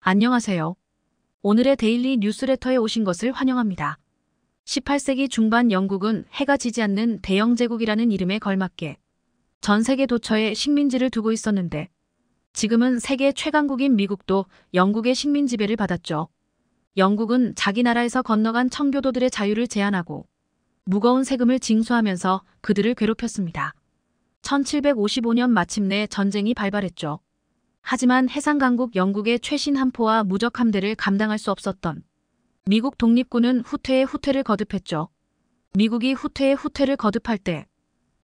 안녕하세요. 오늘의 데일리 뉴스레터에 오신 것을 환영합니다. 18세기 중반 영국은 해가 지지 않는 대영 제국이라는 이름에 걸맞게 전 세계 도처에 식민지를 두고 있었는데 지금은 세계 최강국인 미국도 영국의 식민 지배를 받았죠. 영국은 자기 나라에서 건너간 청교도들의 자유를 제한하고 무거운 세금을 징수하면서 그들을 괴롭혔습니다. 1755년 마침내 전쟁이 발발했죠. 하지만 해상강국 영국의 최신 함포와 무적 함대를 감당할 수 없었던 미국 독립군은 후퇴에 후퇴를 거듭했죠. 미국이 후퇴에 후퇴를 거듭할 때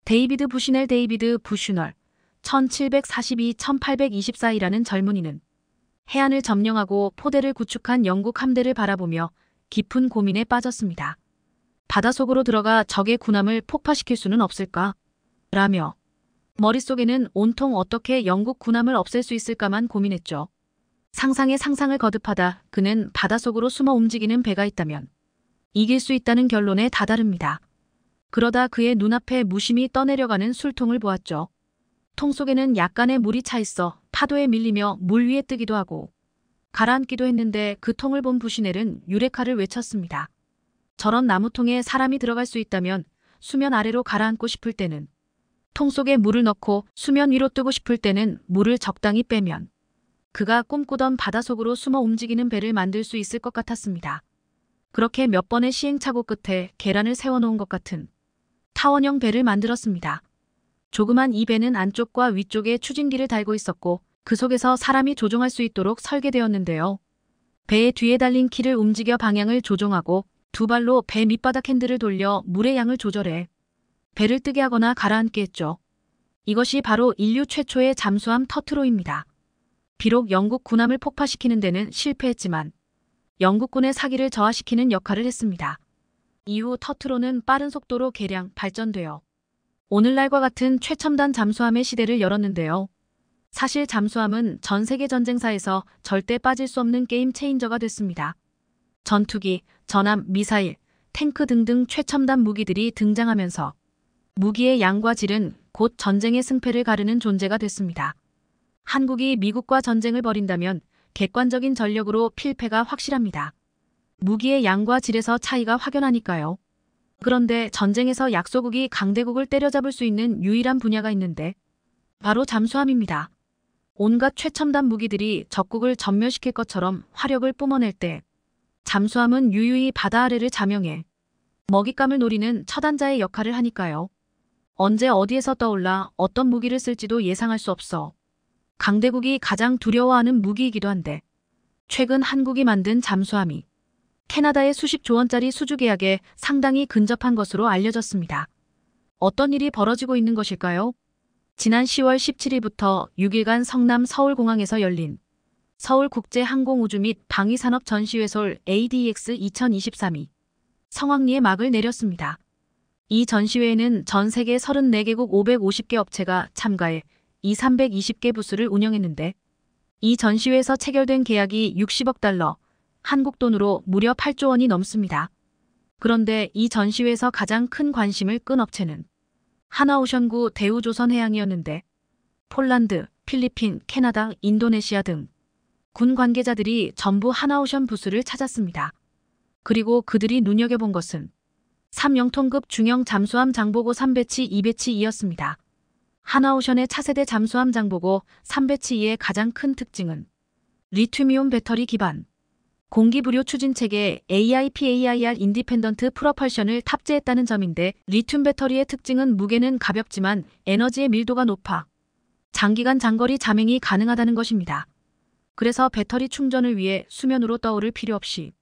데이비드 부시널 1742-1824이라는 젊은이는 해안을 점령하고 포대를 구축한 영국 함대를 바라보며 깊은 고민에 빠졌습니다. 바다속으로 들어가 적의 군함을 폭파시킬 수는 없을까? 라며 머릿속에는 온통 어떻게 영국 군함을 없앨 수 있을까만 고민했죠. 상상에 상상을 거듭하다 그는 바닷속으로 숨어 움직이는 배가 있다면 이길 수 있다는 결론에 다다릅니다. 그러다 그의 눈앞에 무심히 떠내려가는 술통을 보았죠. 통 속에는 약간의 물이 차 있어 파도에 밀리며 물 위에 뜨기도 하고 가라앉기도 했는데 그 통을 본 부시넬은 유레카를 외쳤습니다. 저런 나무통에 사람이 들어갈 수 있다면 수면 아래로 가라앉고 싶을 때는 통 속에 물을 넣고 수면 위로 뜨고 싶을 때는 물을 적당히 빼면 그가 꿈꾸던 바닷속으로 숨어 움직이는 배를 만들 수 있을 것 같았습니다. 그렇게 몇 번의 시행착오 끝에 계란을 세워놓은 것 같은 타원형 배를 만들었습니다. 조그만 이 배는 안쪽과 위쪽에 추진기를 달고 있었고 그 속에서 사람이 조종할 수 있도록 설계되었는데요. 배의 뒤에 달린 키를 움직여 방향을 조종하고 두 발로 배 밑바닥 핸들을 돌려 물의 양을 조절해 배를 뜨게 하거나 가라앉게 했죠. 이것이 바로 인류 최초의 잠수함 터트로입니다. 비록 영국 군함을 폭파시키는 데는 실패했지만 영국군의 사기를 저하시키는 역할을 했습니다. 이후 터트로는 빠른 속도로 개량 발전되어 오늘날과 같은 최첨단 잠수함의 시대를 열었는데요. 사실 잠수함은 전 세계 전쟁사에서 절대 빠질 수 없는 게임 체인저가 됐습니다. 전투기, 전함, 미사일, 탱크 등등 최첨단 무기들이 등장하면서 무기의 양과 질은 곧 전쟁의 승패를 가르는 존재가 됐습니다. 한국이 미국과 전쟁을 벌인다면 객관적인 전력으로 필패가 확실합니다. 무기의 양과 질에서 차이가 확연하니까요. 그런데 전쟁에서 약소국이 강대국을 때려잡을 수 있는 유일한 분야가 있는데 바로 잠수함입니다. 온갖 최첨단 무기들이 적국을 전멸시킬 것처럼 화력을 뿜어낼 때 잠수함은 유유히 바다 아래를 잠영해 먹잇감을 노리는 처단자의 역할을 하니까요. 언제 어디에서 떠올라 어떤 무기를 쓸지도 예상할 수 없어 강대국이 가장 두려워하는 무기이기도 한데 최근 한국이 만든 잠수함이 캐나다의 수십조 원짜리 수주 계약에 상당히 근접한 것으로 알려졌습니다. 어떤 일이 벌어지고 있는 것일까요? 지난 10월 17일부터 6일간 성남 서울공항에서 열린 서울국제항공우주 및 방위산업 전시회솔 ADX 2023이 성황리에 막을 내렸습니다. 이 전시회에는 전 세계 34개국 550개 업체가 참가해 320개 부스를 운영했는데 이 전시회에서 체결된 계약이 60억 달러, 한국 돈으로 무려 8조 원이 넘습니다. 그런데 이 전시회에서 가장 큰 관심을 끈 업체는 하나오션구 대우조선해양이었는데 폴란드, 필리핀, 캐나다, 인도네시아 등 군 관계자들이 전부 하나오션 부스를 찾았습니다. 그리고 그들이 눈여겨본 것은 3영톤급 중형 잠수함 장보고 3배치 2배치2였습니다. 하나오션의 차세대 잠수함 장보고 3배치2의 가장 큰 특징은 리튬이온 배터리 기반 공기부료 추진체계 AIPAIR 인디펜던트 프로펄션을 탑재했다는 점인데 리튬 배터리의 특징은 무게는 가볍지만 에너지의 밀도가 높아 장기간 장거리 잠행이 가능하다는 것입니다. 그래서 배터리 충전을 위해 수면으로 떠오를 필요 없이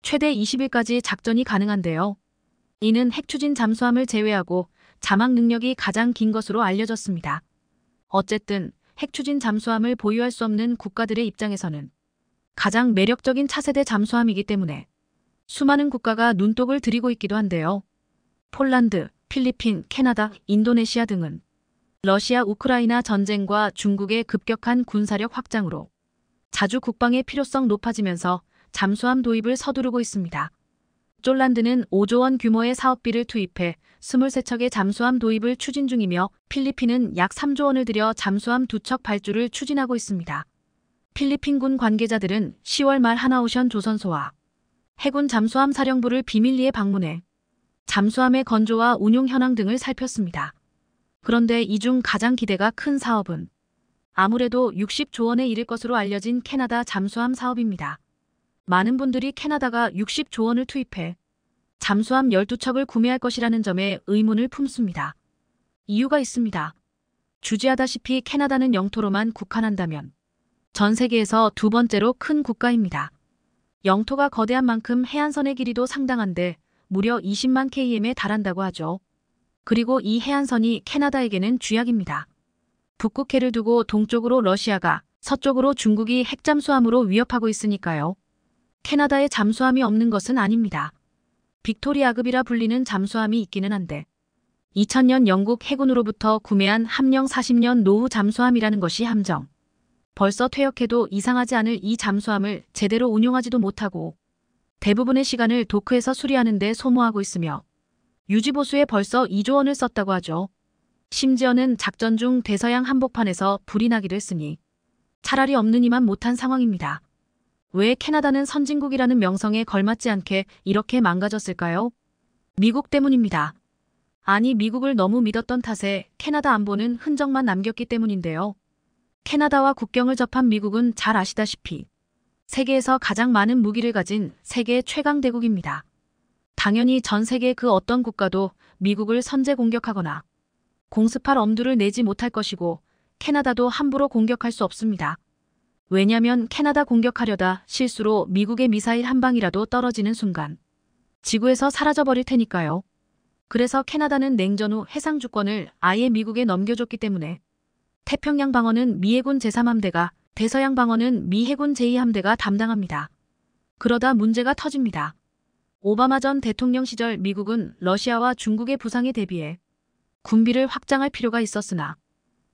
최대 20일까지 작전이 가능한데요. 이는 핵추진 잠수함을 제외하고 자막 능력이 가장 긴 것으로 알려졌습니다. 어쨌든 핵추진 잠수함을 보유할 수 없는 국가들의 입장에서는 가장 매력적인 차세대 잠수함이기 때문에 수많은 국가가 눈독을 들이고 있기도 한데요. 폴란드, 필리핀, 캐나다, 인도네시아 등은 러시아 우크라이나 전쟁과 중국의 급격한 군사력 확장으로 자주 국방의 필요성 높아지면서 잠수함 도입을 서두르고 있습니다. 쫄란드는 5조 원 규모의 사업비를 투입해 23척의 잠수함 도입을 추진 중이며 필리핀은 약 3조 원을 들여 잠수함 2척 발주를 추진하고 있습니다. 필리핀군 관계자들은 10월 말 하나오션 조선소와 해군 잠수함 사령부를 비밀리에 방문해 잠수함의 건조와 운용 현황 등을 살폈습니다. 그런데 이 중 가장 기대가 큰 사업은 아무래도 60조 원에 이를 것으로 알려진 캐나다 잠수함 사업입니다. 많은 분들이 캐나다가 60조 원을 투입해 잠수함 12척을 구매할 것이라는 점에 의문을 품습니다. 이유가 있습니다. 주지하다시피 캐나다는 영토로만 국한한다면 전 세계에서 두 번째로 큰 국가입니다. 영토가 거대한 만큼 해안선의 길이도 상당한데 무려 20만 km에 달한다고 하죠. 그리고 이 해안선이 캐나다에게는 쥐약입니다. 북극해를 두고 동쪽으로 러시아가, 서쪽으로 중국이 핵잠수함으로 위협하고 있으니까요. 캐나다에 잠수함이 없는 것은 아닙니다. 빅토리아급이라 불리는 잠수함이 있기는 한데 2000년 영국 해군으로부터 구매한 함령 40년 노후 잠수함이라는 것이 함정. 벌써 퇴역해도 이상하지 않을 이 잠수함을 제대로 운용하지도 못하고 대부분의 시간을 도크에서 수리하는 데 소모하고 있으며 유지보수에 벌써 2조 원을 썼다고 하죠. 심지어는 작전 중 대서양 한복판에서 불이 나기도 했으니 차라리 없는 이만 못한 상황입니다. 왜 캐나다는 선진국이라는 명성에 걸맞지 않게 이렇게 망가졌을까요? 미국 때문입니다. 아니, 미국을 너무 믿었던 탓에 캐나다 안보는 흔적만 남겼기 때문인데요. 캐나다와 국경을 접한 미국은 잘 아시다시피 세계에서 가장 많은 무기를 가진 세계 최강 대국입니다. 당연히 전 세계 그 어떤 국가도 미국을 선제 공격하거나 공습할 엄두를 내지 못할 것이고 캐나다도 함부로 공격할 수 없습니다. 왜냐면 캐나다 공격하려다 실수로 미국의 미사일 한 방이라도 떨어지는 순간 지구에서 사라져버릴 테니까요. 그래서 캐나다는 냉전 후 해상 주권을 아예 미국에 넘겨줬기 때문에 태평양 방어는 미 해군 제3함대가, 대서양 방어는 미 해군 제2함대가 담당합니다. 그러다 문제가 터집니다. 오바마 전 대통령 시절 미국은 러시아와 중국의 부상에 대비해 군비를 확장할 필요가 있었으나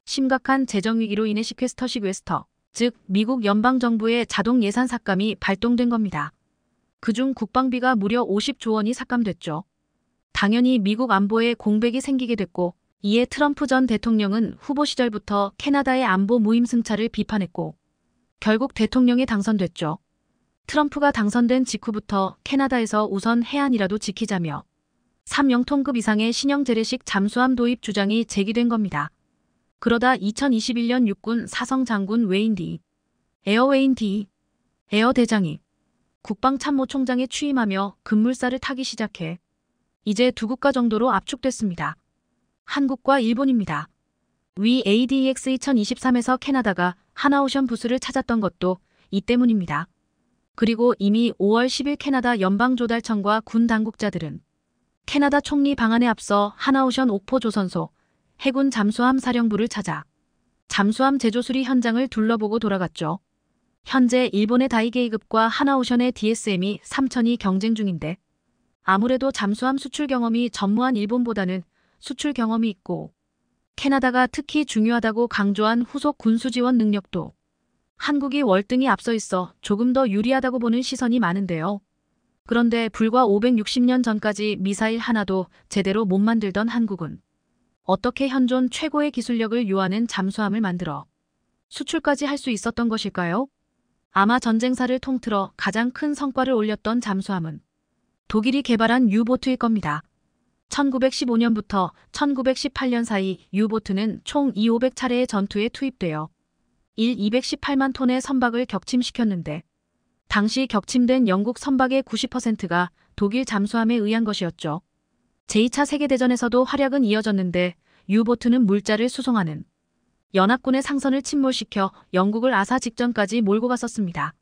심각한 재정위기로 인해 시퀘스터, 즉 미국 연방정부의 자동 예산 삭감이 발동된 겁니다. 그중 국방비가 무려 50조 원이 삭감됐죠. 당연히 미국 안보에 공백이 생기게 됐고 이에 트럼프 전 대통령은 후보 시절부터 캐나다의 안보 무임승차를 비판했고 결국 대통령에 당선됐죠. 트럼프가 당선된 직후부터 캐나다에서 우선 해안이라도 지키자며 3영통급 이상의 신형 재래식 잠수함 도입 주장이 제기된 겁니다. 그러다 2021년 육군 사성 장군 에어 대장이 국방참모총장에 취임하며 급물살을 타기 시작해 이제 두 국가 정도로 압축됐습니다. 한국과 일본입니다. 위 ADX 2023에서 캐나다가 하나오션 부스를 찾았던 것도 이 때문입니다. 그리고 이미 5월 10일 캐나다 연방조달청과 군 당국자들은 캐나다 총리 방한에 앞서 하나오션 옥포 조선소 해군 잠수함 사령부를 찾아 잠수함 제조 수리 현장을 둘러보고 돌아갔죠. 현재 일본의 다이게이급과 하나오션의 DSM이 3천이 경쟁 중인데 아무래도 잠수함 수출 경험이 전무한 일본보다는 수출 경험이 있고 캐나다가 특히 중요하다고 강조한 후속 군수 지원 능력도 한국이 월등히 앞서 있어 조금 더 유리하다고 보는 시선이 많은데요. 그런데 불과 560년 전까지 미사일 하나도 제대로 못 만들던 한국은 어떻게 현존 최고의 기술력을 요하는 잠수함을 만들어 수출까지 할 수 있었던 것일까요? 아마 전쟁사를 통틀어 가장 큰 성과를 올렸던 잠수함은 독일이 개발한 유보트일 겁니다. 1915년부터 1918년 사이 유보트는 총 2,500차례의 전투에 투입되어 218만 톤의 선박을 격침시켰는데 당시 격침된 영국 선박의 90%가 독일 잠수함에 의한 것이었죠. 제2차 세계대전에서도 활약은 이어졌는데 유보트는 물자를 수송하는 연합군의 상선을 침몰시켜 영국을 아사 직전까지 몰고 갔었습니다.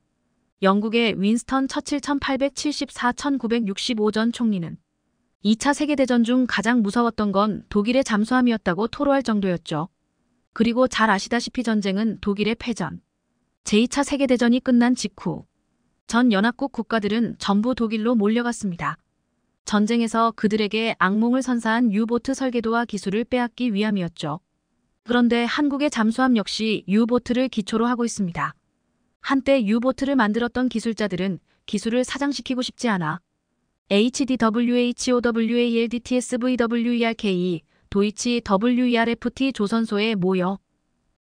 영국의 윈스턴 처칠 1874-1965전 총리는 2차 세계대전 중 가장 무서웠던 건 독일의 잠수함이었다고 토로할 정도였죠. 그리고 잘 아시다시피 전쟁은 독일의 패전. 제2차 세계대전이 끝난 직후 전 연합국 국가들은 전부 독일로 몰려갔습니다. 전쟁에서 그들에게 악몽을 선사한 유보트 설계도와 기술을 빼앗기 위함이었죠. 그런데 한국의 잠수함 역시 유보트를 기초로 하고 있습니다. 한때 유보트를 만들었던 기술자들은 기술을 사장시키고 싶지 않아 HDWHOWALDTSVWERK, 도이치 WERFT 조선소에 모여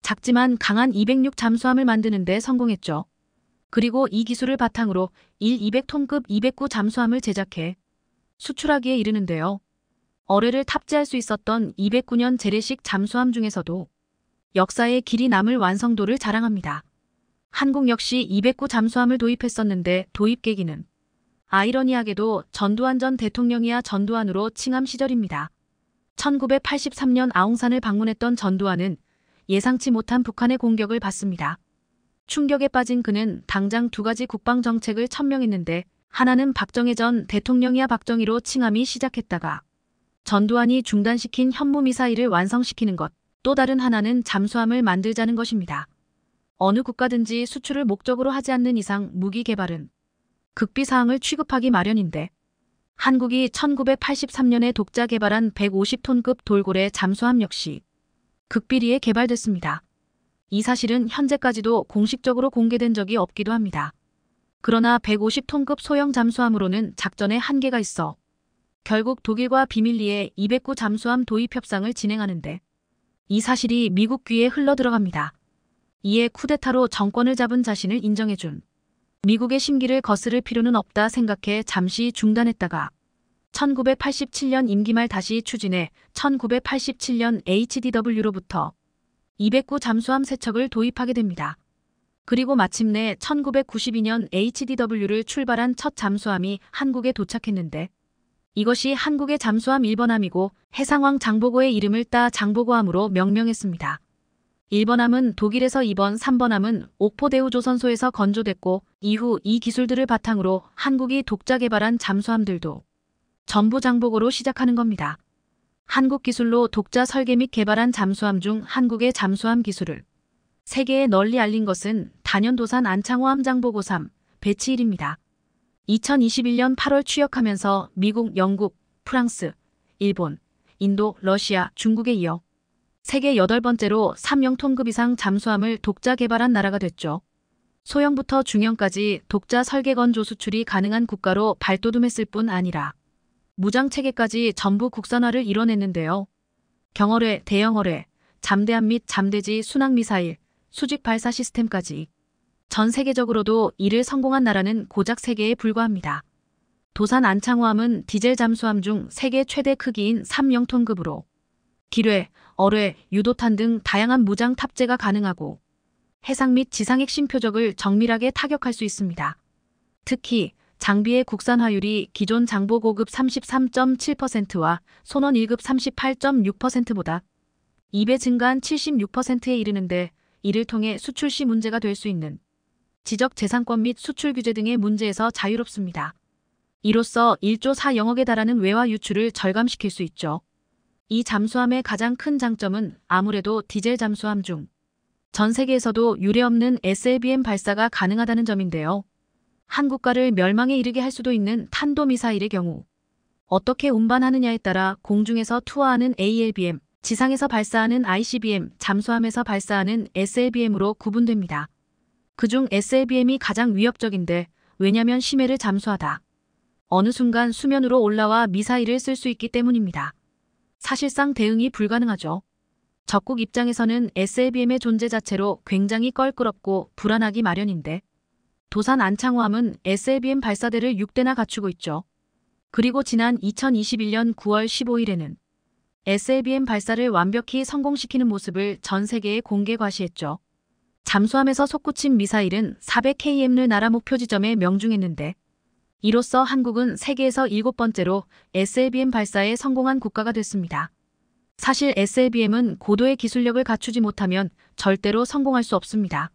작지만 강한 206 잠수함을 만드는 데 성공했죠. 그리고 이 기술을 바탕으로 200톤급 209 잠수함을 제작해 수출하기에 이르는데요. 어뢰를 탑재할 수 있었던 209년 재래식 잠수함 중에서도 역사에 길이 남을 완성도를 자랑합니다. 한국 역시 209 잠수함을 도입했었는데 도입 계기는 아이러니하게도 전두환 전 대통령이야 전두환으로 칭함 시절입니다. 1983년 아웅산을 방문했던 전두환은 예상치 못한 북한의 공격을 받습니다. 충격에 빠진 그는 당장 두 가지 국방정책을 천명했는데 하나는 박정희 전 대통령이야 박정희로 칭함이 시작했다가 전두환이 중단시킨 현무미사일을 완성시키는 것, 또 다른 하나는 잠수함을 만들자는 것입니다. 어느 국가든지 수출을 목적으로 하지 않는 이상 무기 개발은 극비사항을 취급하기 마련인데 한국이 1983년에 독자 개발한 150톤급 돌고래 잠수함 역시 극비리에 개발됐습니다. 이 사실은 현재까지도 공식적으로 공개된 적이 없기도 합니다. 그러나 150톤급 소형 잠수함으로는 작전에 한계가 있어 결국 독일과 비밀리에 209 잠수함 도입 협상을 진행하는데 이 사실이 미국 귀에 흘러들어갑니다. 이에 쿠데타로 정권을 잡은 자신을 인정해준 미국의 심기를 거스를 필요는 없다 생각해 잠시 중단했다가 1987년 임기 말 다시 추진해 1987년 HDW로부터 209 잠수함 세척을 도입하게 됩니다. 그리고 마침내 1992년 HDW를 출발한 첫 잠수함이 한국에 도착했는데 이것이 한국의 잠수함 1번함이고 해상왕 장보고의 이름을 따 장보고함으로 명명했습니다. 1번함은 독일에서 2번, 3번함은 옥포대우조선소에서 건조됐고 이후 이 기술들을 바탕으로 한국이 독자 개발한 잠수함들도 전부 장보고로 시작하는 겁니다. 한국 기술로 독자 설계 및 개발한 잠수함 중 한국의 잠수함 기술을 세계에 널리 알린 것은 단연 도산 안창호함 장보고3 배치 1입니다. 2021년 8월 취역하면서 미국, 영국, 프랑스, 일본, 인도, 러시아, 중국에 이어 세계 8번째로 3영톤급 이상 잠수함을 독자 개발한 나라가 됐죠. 소형부터 중형까지 독자 설계 건조 수출이 가능한 국가로 발돋움했을 뿐 아니라 무장체계까지 전부 국산화를 이뤄냈는데요. 경어뢰, 대형어뢰, 잠대함 및 잠대지 순항미사일, 수직 발사 시스템까지 전 세계적으로도 이를 성공한 나라는 고작 3개에 불과합니다. 도산 안창호함은 디젤 잠수함 중 세계 최대 크기인 3영톤급으로 기뢰, 어뢰, 유도탄 등 다양한 무장 탑재가 가능하고 해상 및 지상 핵심 표적을 정밀하게 타격할 수 있습니다. 특히 장비의 국산화율이 기존 장보고급 33.7%와 손원 1급 38.6%보다 2배 증가한 76%에 이르는데 이를 통해 수출 시 문제가 될 수 있는 지적 재산권 및 수출 규제 등의 문제에서 자유롭습니다. 이로써 1조 4영억에 달하는 외화 유출을 절감시킬 수 있죠. 이 잠수함의 가장 큰 장점은 아무래도 디젤 잠수함 중 전 세계에서도 유례없는 SLBM 발사가 가능하다는 점인데요. 한국가를 멸망에 이르게 할 수도 있는 탄도미사일의 경우 어떻게 운반하느냐에 따라 공중에서 투하하는 ALBM, 지상에서 발사하는 ICBM, 잠수함에서 발사하는 SLBM으로 구분됩니다. 그중 SLBM이 가장 위협적인데 왜냐면 심해를 잠수하다 어느 순간 수면으로 올라와 미사일을 쓸 수 있기 때문입니다. 사실상 대응이 불가능하죠. 적국 입장에서는 SLBM의 존재 자체로 굉장히 껄끄럽고 불안하기 마련인데 도산 안창호함은 SLBM 발사대를 6대나 갖추고 있죠. 그리고 지난 2021년 9월 15일에는 SLBM 발사를 완벽히 성공시키는 모습을 전 세계에 공개 과시했죠. 잠수함에서 솟구친 미사일은 400km를 나라 목표 지점에 명중했는데 이로써 한국은 세계에서 7번째로 SLBM 발사에 성공한 국가가 됐습니다. 사실 SLBM은 고도의 기술력을 갖추지 못하면 절대로 성공할 수 없습니다.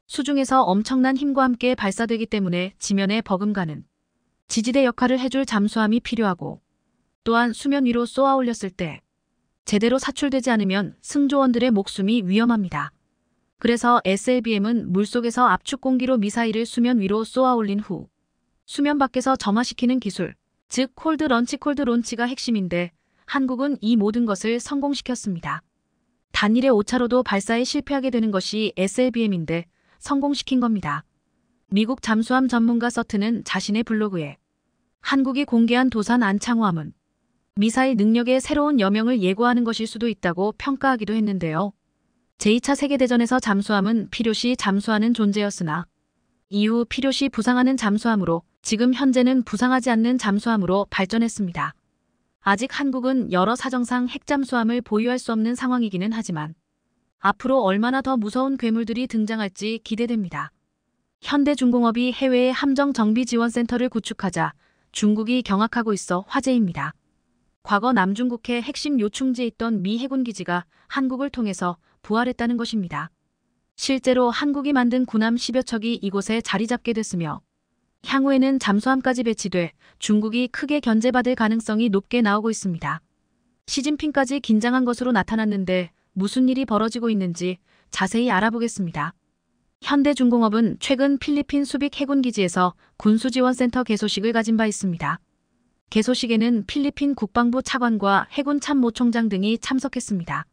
수중에서 엄청난 힘과 함께 발사되기 때문에 지면에 버금가는 지지대 역할을 해줄 잠수함이 필요하고 또한 수면 위로 쏘아 올렸을 때 제대로 사출되지 않으면 승조원들의 목숨이 위험합니다. 그래서 SLBM은 물속에서 압축 공기로 미사일을 수면 위로 쏘아 올린 후 수면 밖에서 점화시키는 기술, 즉 콜드 런치 콜드 론치가 핵심인데 한국은 이 모든 것을 성공시켰습니다. 단일의 오차로도 발사에 실패하게 되는 것이 SLBM인데 성공시킨 겁니다. 미국 잠수함 전문가 서튼은 자신의 블로그에 한국이 공개한 도산 안창호함은 미사일 능력의 새로운 여명을 예고하는 것일 수도 있다고 평가하기도 했는데요. 제2차 세계대전에서 잠수함은 필요시 잠수하는 존재였으나 이후 필요시 부상하는 잠수함으로 지금 현재는 부상하지 않는 잠수함으로 발전했습니다. 아직 한국은 여러 사정상 핵잠수함을 보유할 수 없는 상황이기는 하지만 앞으로 얼마나 더 무서운 괴물들이 등장할지 기대됩니다. 현대중공업이 해외에 함정정비지원센터를 구축하자 중국이 경악하고 있어 화제입니다. 과거 남중국해 핵심 요충지에 있던 미 해군기지가 한국을 통해서 부활했다는 것입니다. 실제로 한국이 만든 군함 10여 척이 이곳에 자리 잡게 됐으며 향후에는 잠수함까지 배치돼 중국이 크게 견제받을 가능성이 높게 나오고 있습니다. 시진핑까지 긴장한 것으로 나타났는데 무슨 일이 벌어지고 있는지 자세히 알아보겠습니다. 현대중공업은 최근 필리핀 수빅 해군기지에서 군수지원센터 개소식을 가진 바 있습니다. 개소식에는 필리핀 국방부 차관과 해군 참모총장 등이 참석했습니다.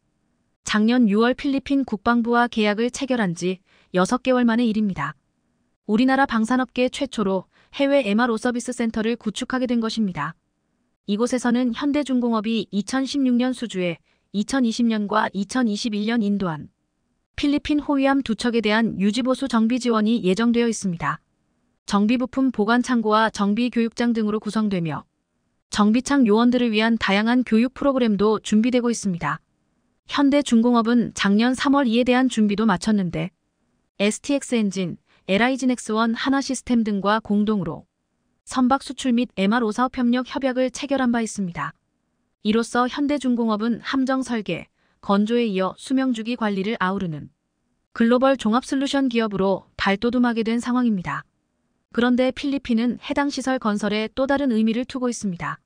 작년 6월 필리핀 국방부와 계약을 체결한 지 6개월 만의 일입니다. 우리나라 방산업계 최초로 해외 MRO 서비스 센터를 구축하게 된 것입니다. 이곳에서는 현대중공업이 2016년 수주에 2020년과 2021년 인도한 필리핀 호위함 2척에 대한 유지보수 정비 지원이 예정되어 있습니다. 정비부품 보관 창고와 정비교육장 등으로 구성되며 정비창 요원들을 위한 다양한 교육 프로그램도 준비되고 있습니다. 현대중공업은 작년 3월 이에 대한 준비도 마쳤는데 STX 엔진, LIGNX1 하나시스템 등과 공동으로 선박 수출 및 MRO 사업 협력 협약을 체결한 바 있습니다. 이로써 현대중공업은 함정 설계, 건조에 이어 수명주기 관리를 아우르는 글로벌 종합솔루션 기업으로 발돋움하게 된 상황입니다. 그런데 필리핀은 해당 시설 건설에 또 다른 의미를 두고 있습니다.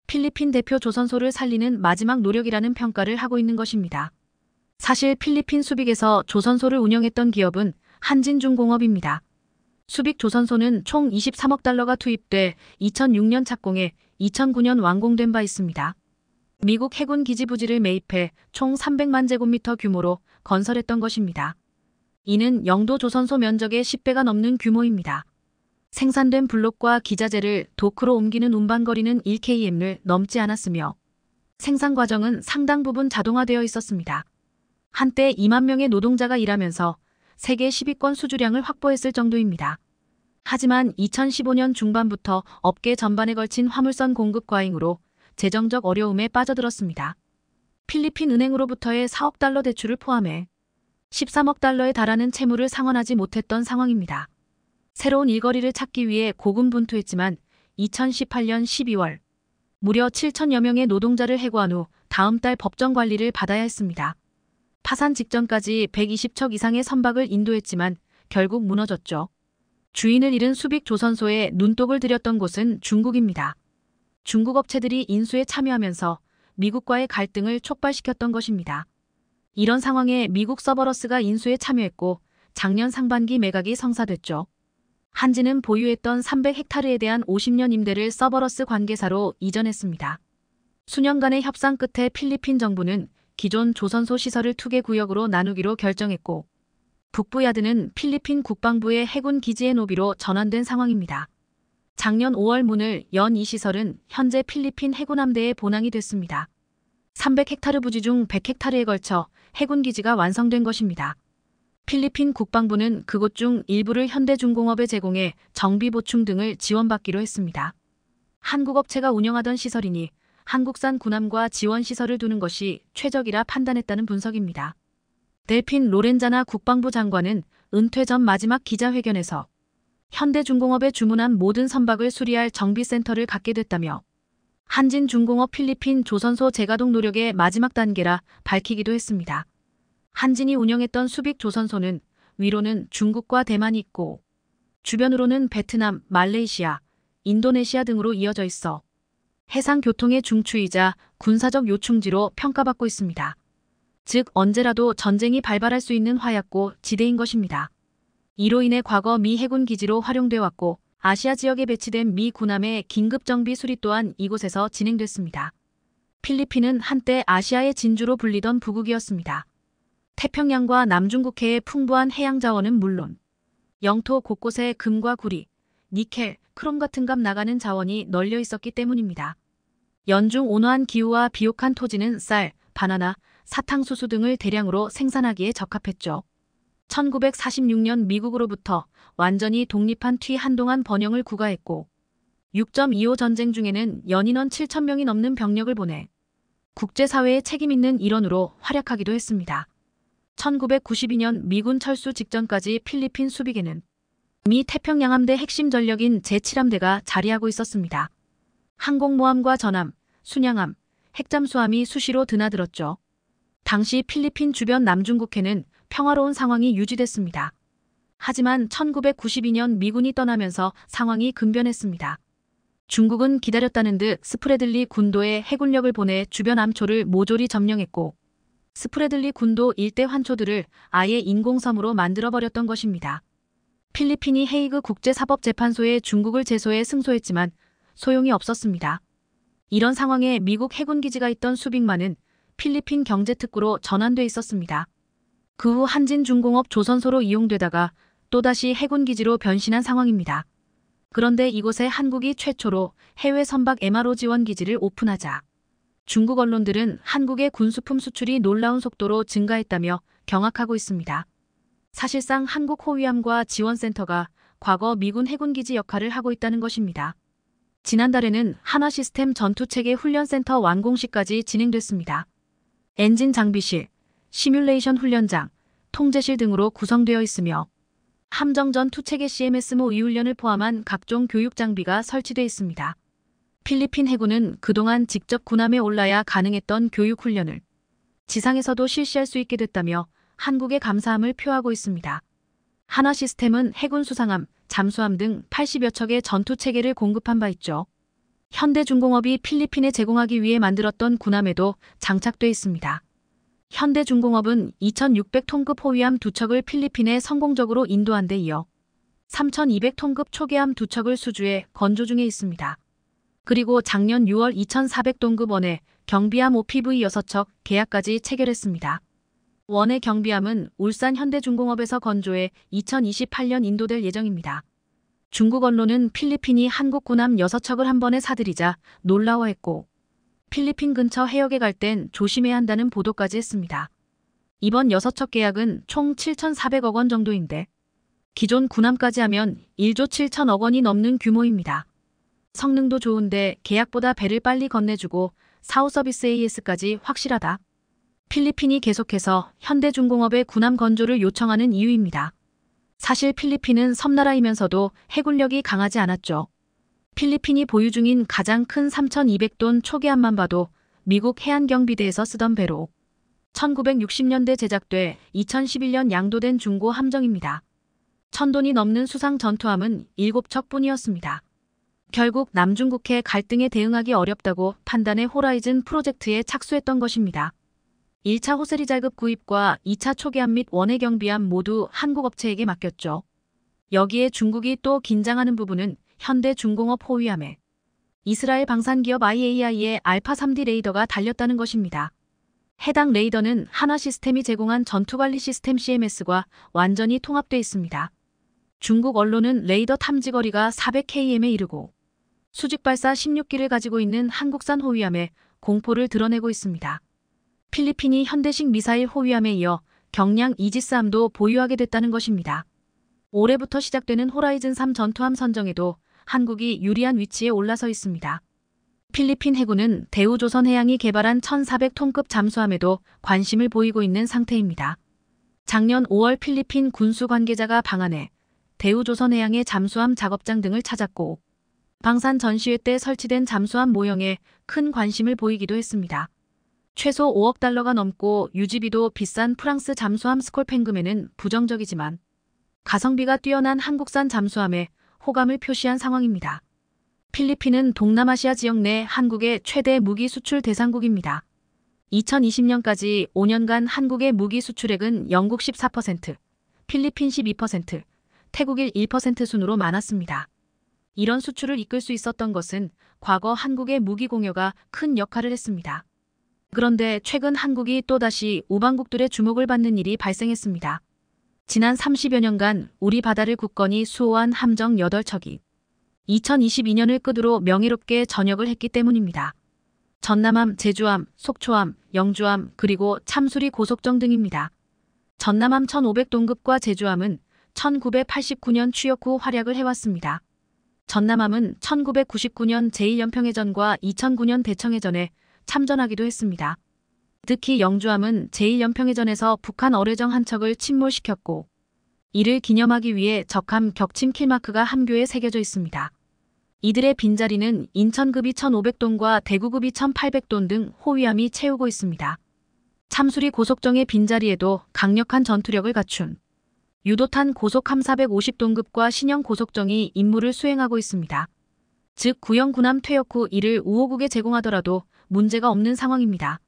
필리핀 대표 조선소를 살리는 마지막 노력이라는 평가를 하고 있는 것입니다. 사실 필리핀 수빅에서 조선소를 운영했던 기업은 한진중공업입니다. 수빅 조선소는 총 23억 달러가 투입돼 2006년 착공해 2009년 완공된 바 있습니다. 미국 해군 기지 부지를 매입해 총 300만 제곱미터 규모로 건설했던 것입니다. 이는 영도 조선소 면적의 10배가 넘는 규모입니다. 생산된 블록과 기자재를 도크로 옮기는 운반거리는 1km를 넘지 않았으며 생산 과정은 상당 부분 자동화되어 있었습니다. 한때 2만 명의 노동자가 일하면서 세계 10위권 수주량을 확보했을 정도입니다. 하지만 2015년 중반부터 업계 전반에 걸친 화물선 공급 과잉으로 재정적 어려움에 빠져들었습니다. 필리핀 은행으로부터의 4억 달러 대출을 포함해 13억 달러에 달하는 채무를 상환하지 못했던 상황입니다. 새로운 일거리를 찾기 위해 고군분투했지만 2018년 12월 무려 7천여 명의 노동자를 해고한 후 다음 달 법정 관리를 받아야 했습니다. 파산 직전까지 120척 이상의 선박을 인도했지만 결국 무너졌죠. 주인을 잃은 수빅 조선소에 눈독을 들였던 곳은 중국입니다. 중국 업체들이 인수에 참여하면서 미국과의 갈등을 촉발시켰던 것입니다. 이런 상황에 미국 서버러스가 인수에 참여했고 작년 상반기 매각이 성사됐죠. 한진은 보유했던 300헥타르에 대한 50년 임대를 서버러스 관계사로 이전했습니다. 수년간의 협상 끝에 필리핀 정부는 기존 조선소 시설을 투기 구역으로 나누기로 결정했고 북부 야드는 필리핀 국방부의 해군 기지의 노비로 전환된 상황입니다. 작년 5월 문을 연 이 시설은 현재 필리핀 해군함대에 본항이 됐습니다. 300헥타르 부지 중 100헥타르에 걸쳐 해군 기지가 완성된 것입니다. 필리핀 국방부는 그곳 중 일부를 현대중공업에 제공해 정비 보충 등을 지원받기로 했습니다. 한국 업체가 운영하던 시설이니 한국산 군함과 지원 시설을 두는 것이 최적이라 판단했다는 분석입니다. 델핀 로렌자나 국방부 장관은 은퇴 전 마지막 기자회견에서 현대중공업에 주문한 모든 선박을 수리할 정비센터를 갖게 됐다며 한진중공업 필리핀 조선소 재가동 노력의 마지막 단계라 밝히기도 했습니다. 한진이 운영했던 수빅 조선소는 위로는 중국과 대만이 있고 주변으로는 베트남, 말레이시아, 인도네시아 등으로 이어져 있어 해상 교통의 중추이자 군사적 요충지로 평가받고 있습니다. 즉 언제라도 전쟁이 발발할 수 있는 화약고 지대인 것입니다. 이로 인해 과거 미 해군 기지로 활용돼 왔고 아시아 지역에 배치된 미 군함의 긴급 정비 수리 또한 이곳에서 진행됐습니다. 필리핀은 한때 아시아의 진주로 불리던 부국이었습니다. 태평양과 남중국해의 풍부한 해양 자원은 물론 영토 곳곳에 금과 구리, 니켈, 크롬 같은 값 나가는 자원이 널려 있었기 때문입니다. 연중 온화한 기후와 비옥한 토지는 쌀, 바나나, 사탕수수 등을 대량으로 생산하기에 적합했죠. 1946년 미국으로부터 완전히 독립한 뒤 한동안 번영을 구가했고 6.25 전쟁 중에는 연인원 7,000명이 넘는 병력을 보내 국제사회에 책임있는 일원으로 활약하기도 했습니다. 1992년 미군 철수 직전까지 필리핀 수비계는 미 태평양함대 핵심 전력인 제7함대가 자리하고 있었습니다. 항공모함과 전함, 순양함, 핵잠수함이 수시로 드나들었죠. 당시 필리핀 주변 남중국해는 평화로운 상황이 유지됐습니다. 하지만 1992년 미군이 떠나면서 상황이 급변했습니다. 중국은 기다렸다는 듯 스프레들리 군도에 해군력을 보내 주변 암초를 모조리 점령했고 스프레들리 군도 일대 환초들을 아예 인공섬으로 만들어버렸던 것입니다. 필리핀이 헤이그 국제사법재판소에 중국을 제소해 승소했지만 소용이 없었습니다. 이런 상황에 미국 해군기지가 있던 수빅만은 필리핀 경제특구로 전환돼 있었습니다. 그 후 한진중공업 조선소로 이용되다가 또다시 해군기지로 변신한 상황입니다. 그런데 이곳에 한국이 최초로 해외 선박 MRO 지원기지를 오픈하자 중국 언론들은 한국의 군수품 수출이 놀라운 속도로 증가했다며 경악하고 있습니다. 사실상 한국 호위함과 지원센터가 과거 미군 해군기지 역할을 하고 있다는 것입니다. 지난달에는 한화시스템 전투체계 훈련센터 완공식까지 진행됐습니다. 엔진 장비실, 시뮬레이션 훈련장, 통제실 등으로 구성되어 있으며 함정전 투체계 CMS-모 이훈련을 포함한 각종 교육 장비가 설치되어 있습니다. 필리핀 해군은 그동안 직접 군함에 올라야 가능했던 교육 훈련을 지상에서도 실시할 수 있게 됐다며 한국의 감사함을 표하고 있습니다. 한화시스템은 해군 수상함, 잠수함 등 80여 척의 전투체계를 공급한 바 있죠. 현대중공업이 필리핀에 제공하기 위해 만들었던 군함에도 장착돼 있습니다. 현대중공업은 2,600톤급 호위함 2척을 필리핀에 성공적으로 인도한 데 이어 3,200톤급 초계함 2척을 수주해 건조 중에 있습니다. 그리고 작년 6월 2,400톤급 원의 경비함 OPV 6척 계약까지 체결했습니다. 원의 경비함은 울산 현대중공업에서 건조해 2028년 인도될 예정입니다. 중국 언론은 필리핀이 한국 군함 6척을 한 번에 사들이자 놀라워했고 필리핀 근처 해역에 갈 땐 조심해야 한다는 보도까지 했습니다. 이번 6척 계약은 총 7,400억 원 정도인데 기존 군함까지 하면 1조 7천억 원이 넘는 규모입니다. 성능도 좋은데 계약보다 배를 빨리 건네주고 사후 서비스 AS까지 확실하다. 필리핀이 계속해서 현대중공업의 군함 건조를 요청하는 이유입니다. 사실 필리핀은 섬나라이면서도 해군력이 강하지 않았죠. 필리핀이 보유 중인 가장 큰 3,200톤 초계함만 봐도 미국 해안경비대에서 쓰던 배로 1960년대 제작돼 2011년 양도된 중고 함정입니다. 1,000톤이 넘는 수상 전투함은 7척뿐이었습니다. 결국 남중국해 갈등에 대응하기 어렵다고 판단해 호라이즌 프로젝트에 착수했던 것입니다. 1차 호세리잘급 구입과 2차 초계함 및 원해 경비함 모두 한국 업체에게 맡겼죠. 여기에 중국이 또 긴장하는 부분은 현대중공업 호위함에 이스라엘 방산기업 IAI의 알파 3D 레이더가 달렸다는 것입니다. 해당 레이더는 한화시스템이 제공한 전투관리 시스템 CMS과 완전히 통합돼 있습니다. 중국 언론은 레이더 탐지거리가 400km에 이르고 수직발사 16기를 가지고 있는 한국산 호위함에 공포를 드러내고 있습니다. 필리핀이 현대식 미사일 호위함에 이어 경량 이지스함도 보유하게 됐다는 것입니다. 올해부터 시작되는 호라이즌 3 전투함 선정에도 한국이 유리한 위치에 올라서 있습니다. 필리핀 해군은 대우조선해양이 개발한 1,400톤급 잠수함에도 관심을 보이고 있는 상태입니다. 작년 5월 필리핀 군수 관계자가 방한해 대우조선해양의 잠수함 작업장 등을 찾았고 방산 전시회 때 설치된 잠수함 모형에 큰 관심을 보이기도 했습니다. 최소 5억 달러가 넘고 유지비도 비싼 프랑스 잠수함 스콜팽금에는 부정적이지만 가성비가 뛰어난 한국산 잠수함에 호감을 표시한 상황입니다. 필리핀은 동남아시아 지역 내 한국의 최대 무기 수출 대상국입니다. 2020년까지 5년간 한국의 무기 수출액은 영국 14%, 필리핀 12%, 태국일 1% 순으로 많았습니다. 이런 수출을 이끌 수 있었던 것은 과거 한국의 무기 공여가 큰 역할을 했습니다. 그런데 최근 한국이 또다시 우방국들의 주목을 받는 일이 발생했습니다. 지난 30여 년간 우리 바다를 굳건히 수호한 함정 8척이 2022년을 끝으로 명예롭게 전역을 했기 때문입니다. 전남함, 제주함, 속초함, 영주함, 그리고 참수리 고속정 등입니다. 전남함 1500동급과 제주함은 1989년 취역 후 활약을 해왔습니다. 전남함은 1999년 제1연평해전과 2009년 대청해전에 참전하기도 했습니다. 특히 영주함은 제1연평해전에서 북한 어뢰정 한 척을 침몰시켰고 이를 기념하기 위해 적함 격침 킬마크가 함교에 새겨져 있습니다. 이들의 빈자리는 인천급이 1500톤과 대구급이 1800톤 등 호위함이 채우고 있습니다. 참수리 고속정의 빈자리에도 강력한 전투력을 갖춘 유도탄 고속함 450동급과 신형 고속정이 임무를 수행하고 있습니다. 즉 구형 군함 퇴역 후 이를 우호국에 제공하더라도 문제가 없는 상황입니다.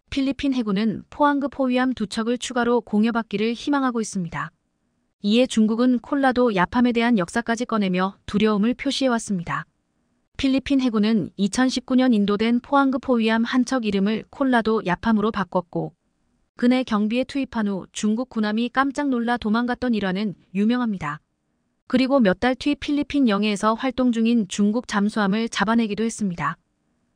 필리핀 해군은 포항급 호위함 2척을 추가로 공여받기를 희망하고 있습니다. 이에 중국은 콜라도 야팜에 대한 역사까지 꺼내며 두려움을 표시해왔습니다. 필리핀 해군은 2019년 인도된 포항급 호위함 한 척 이름을 콜라도 야팜으로 바꿨고 그내 경비에 투입한 후 중국 군함이 깜짝 놀라 도망갔던 일화는 유명합니다. 그리고 몇 달 뒤 필리핀 영해에서 활동 중인 중국 잠수함을 잡아내기도 했습니다.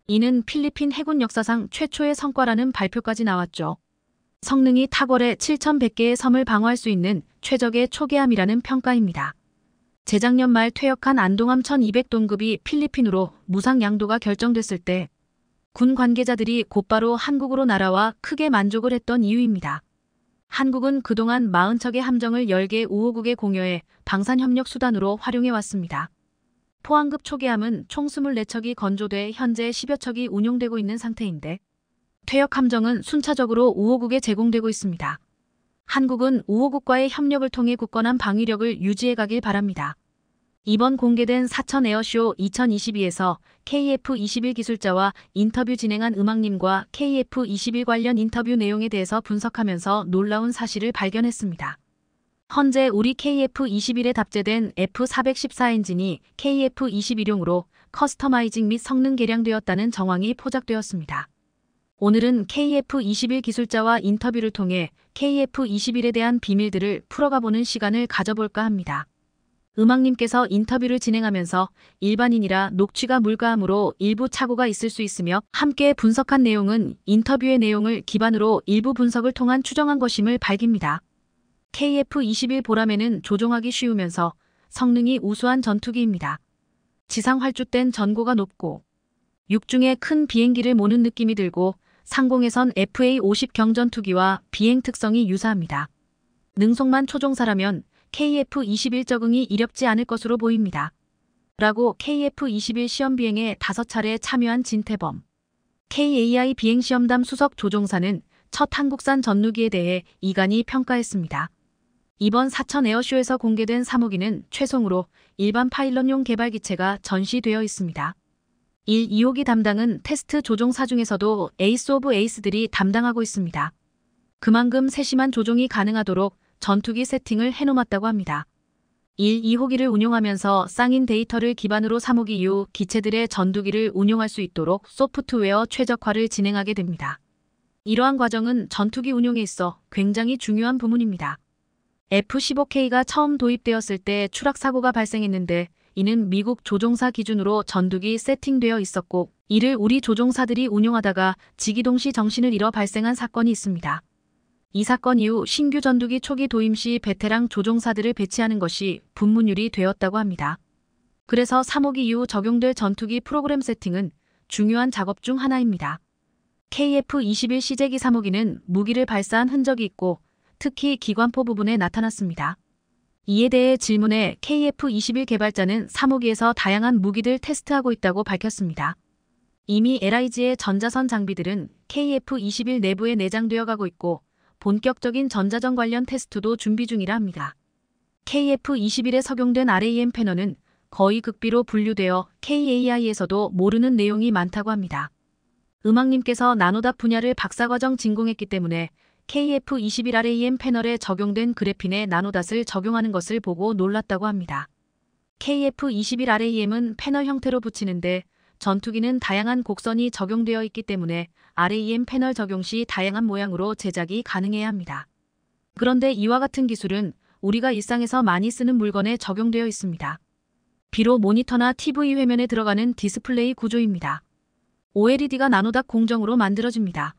이는 필리핀 해군 역사상 최초의 성과라는 발표까지 나왔죠. 성능이 탁월해 7,100개의 섬을 방어할 수 있는 최적의 초계함이라는 평가입니다. 재작년 말 퇴역한 안동함 1200동급이 필리핀으로 무상 양도가 결정됐을 때 군 관계자들이 곧바로 한국으로 날아와 크게 만족을 했던 이유입니다. 한국은 그동안 40척의 함정을 10개 우호국에 공여해 방산협력 수단으로 활용해왔습니다. 포항급 초계함은 총 24척이 건조돼 현재 10여 척이 운용되고 있는 상태인데 퇴역 함정은 순차적으로 우호국에 제공되고 있습니다. 한국은 우호국과의 협력을 통해 굳건한 방위력을 유지해가길 바랍니다. 이번 공개된 사천 에어쇼 2022에서 KF-21 기술자와 인터뷰 진행한 음악님과 KF-21 관련 인터뷰 내용에 대해서 분석하면서 놀라운 사실을 발견했습니다. 현재 우리 KF-21에 답제된 F414 엔진이 KF-21용으로 커스터마이징 및 성능 개량되었다는 정황이 포착되었습니다. 오늘은 KF-21 기술자와 인터뷰를 통해 KF-21에 대한 비밀들을 풀어가보는 시간을 가져볼까 합니다. 음악님께서 인터뷰를 진행하면서 일반인이라 녹취가 물가함으로 일부 착오가 있을 수 있으며 함께 분석한 내용은 인터뷰의 내용을 기반으로 일부 분석을 통한 추정한 것임을 밝힙니다. KF-21 보람에는 조종하기 쉬우면서 성능이 우수한 전투기입니다. 지상 활주된 전고가 높고 육중에 큰 비행기를 모는 느낌이 들고 상공에선 FA-50 경전투기와 비행 특성이 유사합니다. 능송만 초종사라면 KF-21 적응이 이렵지 않을 것으로 보입니다. 라고 KF-21 시험비행에 5차례 참여한 진태범 KAI 비행시험담 수석 조종사는 첫 한국산 전루기에 대해 이간히 평가했습니다. 이번 사천 에어쇼에서 공개된 3호기는 최송으로 일반 파일럿용 개발 기체가 전시되어 있습니다. 1, 2호기 담당은 테스트 조종사 중에서도 에이스 오브 에이스들이 담당하고 있습니다. 그만큼 세심한 조종이 가능하도록 전투기 세팅을 해놓았다고 합니다. 1, 2호기를 운용하면서 쌍인 데이터를 기반으로 3호기 이후 기체들의 전투기를 운용할 수 있도록 소프트웨어 최적화를 진행하게 됩니다. 이러한 과정은 전투기 운용에 있어 굉장히 중요한 부분입니다. F-15K가 처음 도입되었을 때 추락사고가 발생했는데 이는 미국 조종사 기준으로 전투기 세팅되어 있었고 이를 우리 조종사들이 운용하다가 지기동시 정신을 잃어 발생한 사건이 있습니다. 이 사건 이후 신규 전투기 초기 도입 시 베테랑 조종사들을 배치하는 것이 분문율이 되었다고 합니다. 그래서 3호기 이후 적용될 전투기 프로그램 세팅은 중요한 작업 중 하나입니다. KF-21 시제기 3호기는 무기를 발사한 흔적이 있고 특히 기관포 부분에 나타났습니다. 이에 대해 질문에 KF-21 개발자는 3호기에서 다양한 무기들 테스트하고 있다고 밝혔습니다. 이미 LIG의 전자선 장비들은 KF-21 내부에 내장되어 가고 있고 본격적인 전자전 관련 테스트도 준비 중이라 합니다. KF-21에 적용된 RAM 패널은 거의 극비로 분류되어 KAI에서도 모르는 내용이 많다고 합니다. 음악님께서 나노답 분야를 박사과정 진공했기 때문에 KF-21 RAM 패널에 적용된 그래핀에 나노닷을 적용하는 것을 보고 놀랐다고 합니다. KF-21 RAM은 패널 형태로 붙이는데 전투기는 다양한 곡선이 적용되어 있기 때문에 RAM 패널 적용 시 다양한 모양으로 제작이 가능해야 합니다. 그런데 이와 같은 기술은 우리가 일상에서 많이 쓰는 물건에 적용되어 있습니다. 비록 모니터나 TV 화면에 들어가는 디스플레이 구조입니다. OLED가 나노닥 공정으로 만들어집니다.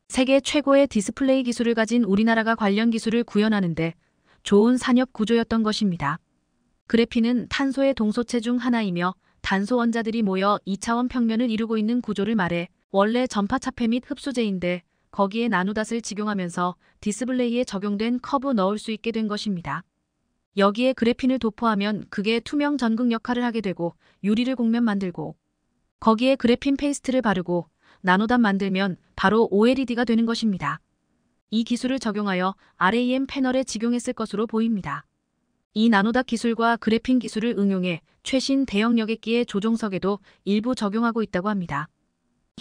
세계 최고의 디스플레이 기술을 가진 우리나라가 관련 기술을 구현하는데 좋은 산업 구조였던 것입니다. 그래핀은 탄소의 동소체 중 하나이며 단소 원자들이 모여 2차원 평면을 이루고 있는 구조를 말해 원래 전파차폐 및 흡수제인데 거기에 나노닷을 직용하면서 디스플레이에 적용된 커브 넣을 수 있게 된 것입니다. 여기에 그래핀을 도포하면 그게 투명 전극 역할을 하게 되고 유리를 곡면 만들고 거기에 그래핀 페이스트를 바르고 나노닷 만들면 바로 OLED가 되는 것입니다. 이 기술을 적용하여 RAM 패널에 직용했을 것으로 보입니다. 이 나노닷 기술과 그래핀 기술을 응용해 최신 대형 여객기의 조종석에도 일부 적용하고 있다고 합니다.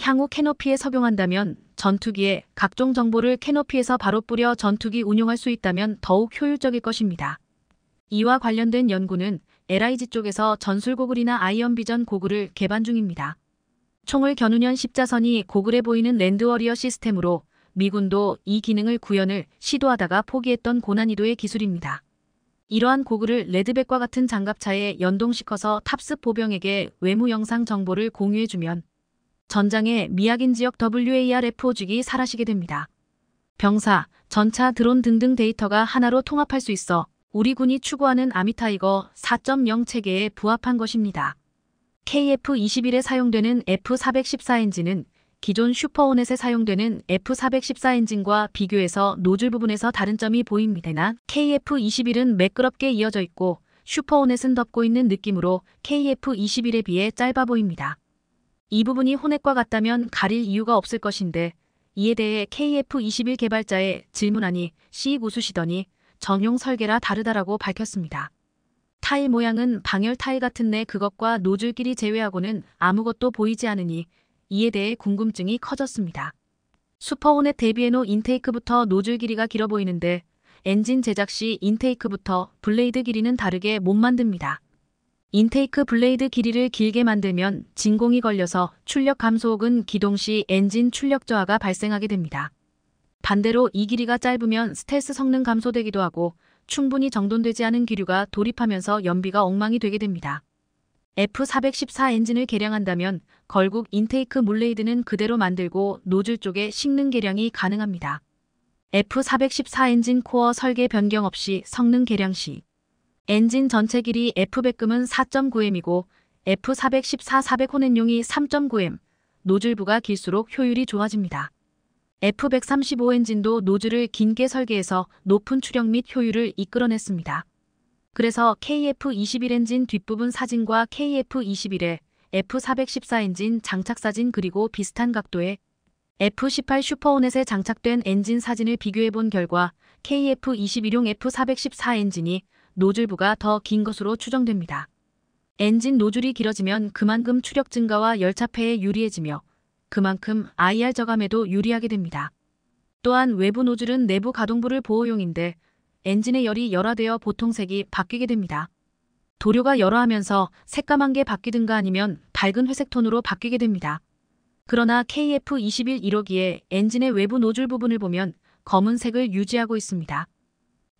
향후 캐노피에 적용한다면 전투기에 각종 정보를 캐노피에서 바로 뿌려 전투기 운용할 수 있다면 더욱 효율적일 것입니다. 이와 관련된 연구는 LIG 쪽에서 전술고글이나 아이언비전 고글을 개발 중입니다. 총을 겨누는 십자선이 고글에 보이는 랜드워리어 시스템으로 미군도 이 기능을 구현을 시도하다가 포기했던 고난이도의 기술입니다. 이러한 고글을 레드백과 같은 장갑차에 연동시켜서 탑승 보병에게 외무 영상 정보를 공유해주면 전장의 미확인 지역 WARFOG이 사라지게 됩니다. 병사, 전차, 드론 등등 데이터가 하나로 통합할 수 있어 우리 군이 추구하는 아미타이거 4.0 체계에 부합한 것입니다. KF-21에 사용되는 F414 엔진은 기존 슈퍼호넷에 사용되는 F414 엔진과 비교해서 노즐 부분에서 다른 점이 보입니다. KF-21은 매끄럽게 이어져 있고 슈퍼호넷은 덮고 있는 느낌으로 KF-21에 비해 짧아 보입니다. 이 부분이 호넷과 같다면 가릴 이유가 없을 것인데 이에 대해 KF-21 개발자에 질문하니 씩 웃으시더니 전용 설계라 다르다라고 밝혔습니다. 타일 모양은 방열 타일 같은데 그것과 노즐끼리 제외하고는 아무것도 보이지 않으니 이에 대해 궁금증이 커졌습니다. 슈퍼호넷 대비에노 인테이크부터 노즐 길이가 길어 보이는데 엔진 제작 시 인테이크부터 블레이드 길이는 다르게 못 만듭니다. 인테이크 블레이드 길이를 길게 만들면 진공이 걸려서 출력 감소 혹은 기동 시 엔진 출력 저하가 발생하게 됩니다. 반대로 이 길이가 짧으면 스텔스 성능 감소되기도 하고 충분히 정돈되지 않은 기류가 돌입하면서 연비가 엉망이 되게 됩니다. F414 엔진을 개량한다면 결국 인테이크 블레이드는 그대로 만들고 노즐 쪽에 식능 개량이 가능합니다. F414 엔진 코어 설계 변경 없이 성능 개량 시 엔진 전체 길이 F100금은 4.9M이고 F414 400호넷용이 3.9M, 노즐부가 길수록 효율이 좋아집니다. F135 엔진도 노즐을 긴게 설계해서 높은 추력 및 효율을 이끌어냈습니다. 그래서 KF-21 엔진 뒷부분 사진과 KF-21의 F414 엔진 장착 사진 그리고 비슷한 각도의 F18 슈퍼호넷에 장착된 엔진 사진을 비교해본 결과 KF-21용 F414 엔진이 노즐부가 더 긴 것으로 추정됩니다. 엔진 노즐이 길어지면 그만큼 추력 증가와 열차폐에 유리해지며 그만큼 IR 저감에도 유리하게 됩니다. 또한 외부 노즐은 내부 가동부를 보호용인데 엔진의 열이 열화되어 보통 색이 바뀌게 됩니다. 도료가 열화하면서 새까만 게 바뀌든가 아니면 밝은 회색 톤으로 바뀌게 됩니다. 그러나 KF-21 1호기의 엔진의 외부 노즐 부분을 보면 검은색을 유지하고 있습니다.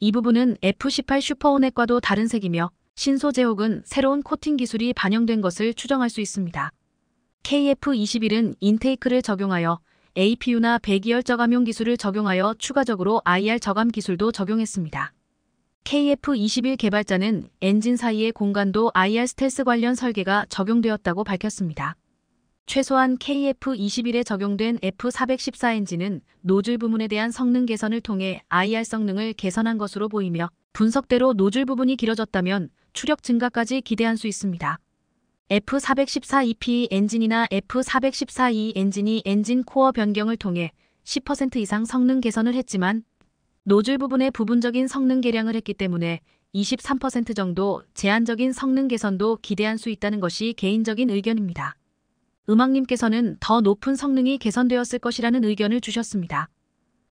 이 부분은 F18 슈퍼호넷과도 다른 색이며 신소재 혹은 새로운 코팅 기술이 반영된 것을 추정할 수 있습니다. KF-21은 인테이크를 적용하여 APU나 배기열 저감용 기술을 적용하여 추가적으로 IR 저감 기술도 적용했습니다. KF-21 개발자는 엔진 사이의 공간도 IR 스텔스 관련 설계가 적용되었다고 밝혔습니다. 최소한 KF-21에 적용된 F414 엔진은 노즐 부분에 대한 성능 개선을 통해 IR 성능을 개선한 것으로 보이며 분석대로 노즐 부분이 길어졌다면 추력 증가까지 기대할 수 있습니다. F414EP 엔진이나 F414E 엔진이 엔진 코어 변경을 통해 10% 이상 성능 개선을 했지만 노즐 부분의 부분적인 성능 개량을 했기 때문에 23% 정도 제한적인 성능 개선도 기대할 수 있다는 것이 개인적인 의견입니다. 음악님께서는 더 높은 성능이 개선되었을 것이라는 의견을 주셨습니다.